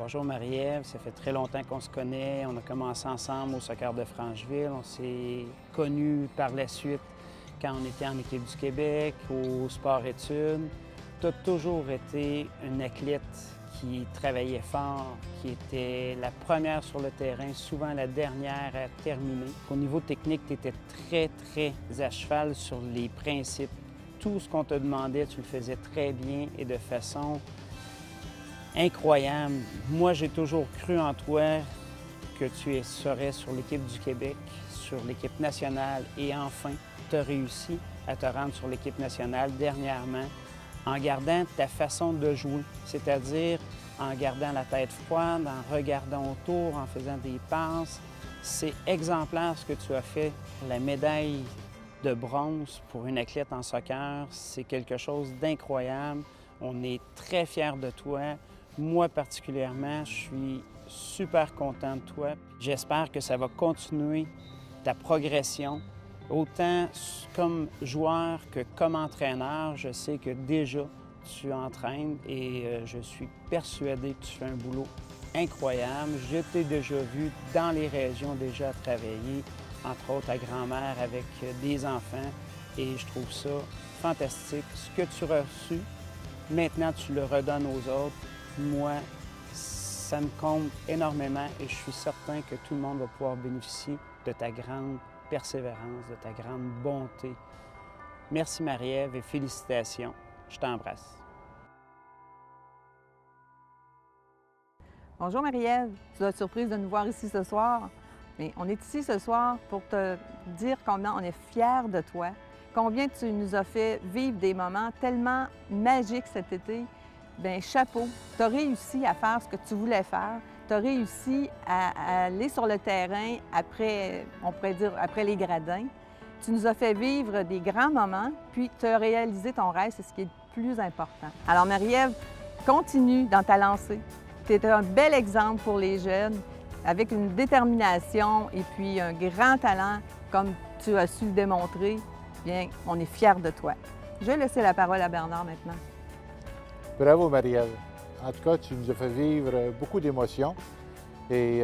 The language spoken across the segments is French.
Bonjour Marie-Ève, ça fait très longtemps qu'on se connaît. On a commencé ensemble au Soccer de Francheville. On s'est connus par la suite quand on était en équipe du Québec, au sport-études. Tu as toujours été une athlète qui travaillait fort, qui était la première sur le terrain, souvent la dernière à terminer. Au niveau technique, tu étais très à cheval sur les principes. Tout ce qu'on te demandait, tu le faisais très bien et de façon incroyable. Moi, j'ai toujours cru en toi que tu serais sur l'équipe du Québec, sur l'équipe nationale et enfin, tu as réussi à te rendre sur l'équipe nationale dernièrement en gardant ta façon de jouer, c'est-à-dire en gardant la tête froide, en regardant autour, en faisant des passes. C'est exemplaire ce que tu as fait. La médaille de bronze pour une athlète en soccer, c'est quelque chose d'incroyable. On est très fiers de toi. Moi particulièrement, je suis super content de toi. J'espère que ça va continuer ta progression. Autant comme joueur que comme entraîneur, je sais que déjà tu entraînes et je suis persuadé que tu fais un boulot incroyable. Je t'ai déjà vu dans les régions déjà travailler, entre autres à grand-mère avec des enfants et je trouve ça fantastique. Ce que tu as reçu, maintenant tu le redonnes aux autres. Moi, ça me compte énormément et je suis certain que tout le monde va pouvoir bénéficier de ta grande persévérance, de ta grande bonté. Merci Marie-Ève et félicitations. Je t'embrasse. Bonjour Marie-Ève, tu dois être surprise de nous voir ici ce soir. Mais on est ici ce soir pour te dire combien on est fiers de toi, combien tu nous as fait vivre des moments tellement magiques cet été. Bien, chapeau, tu as réussi à faire ce que tu voulais faire. Tu as réussi à aller sur le terrain après, on pourrait dire, après les gradins. Tu nous as fait vivre des grands moments, puis tu as réalisé ton rêve, c'est ce qui est le plus important. Alors Marie-Ève, continue dans ta lancée. Tu es un bel exemple pour les jeunes, avec une détermination et puis un grand talent, comme tu as su le démontrer. Bien, on est fiers de toi. Je vais laisser la parole à Bernard maintenant. Bravo, Marie-Ève. En tout cas, tu nous as fait vivre beaucoup d'émotions. Et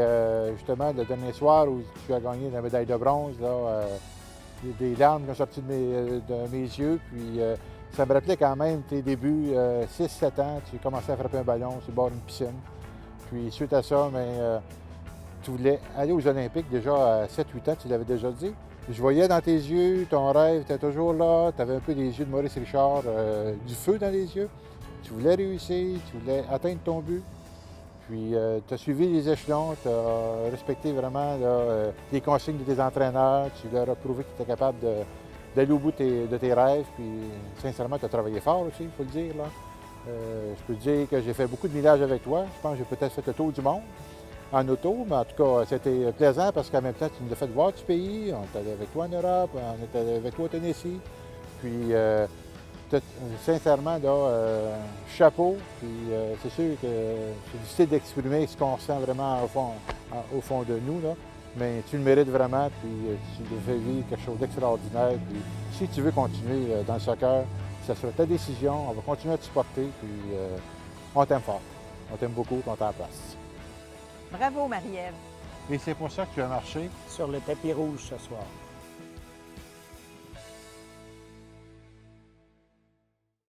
justement, le dernier soir où tu as gagné la médaille de bronze, là, des larmes qui ont sorti de mes yeux. Puis ça me rappelait quand même tes débuts, 6-7 ans, tu commençais à frapper un ballon sur le bord d'une piscine. Puis suite à ça, tu voulais aller aux Olympiques déjà à 7-8 ans, tu l'avais déjà dit. Je voyais dans tes yeux, ton rêve était toujours là, tu avais un peu les yeux de Maurice Richard, du feu dans les yeux. Tu voulais réussir, tu voulais atteindre ton but. Puis tu as suivi les échelons, tu as respecté vraiment les consignes de tes entraîneurs, tu leur as prouvé que tu étais capable d'aller au bout de tes rêves. Puis sincèrement, tu as travaillé fort aussi, il faut le dire. Là. Je peux te dire que j'ai fait beaucoup de villages avec toi. Je pense que j'ai peut-être fait le tour du monde en auto, mais en tout cas, c'était plaisant parce qu'en même temps, tu nous as fait voir du pays. On était allé avec toi en Europe, on était allé avec toi au Tennessee. Puis sincèrement, là, chapeau. Puis c'est sûr que c'est difficile d'exprimer ce qu'on sent vraiment au fond de nous, là. Mais tu le mérites vraiment, puis tu nous fais vivre quelque chose d'extraordinaire. Puis si tu veux continuer dans le soccer, ça sera ta décision. On va continuer à te supporter, puis on t'aime fort. On t'aime beaucoup, on t'en place. Bravo Marie-Ève. Et c'est pour ça que tu as marché Sur le tapis rouge ce soir.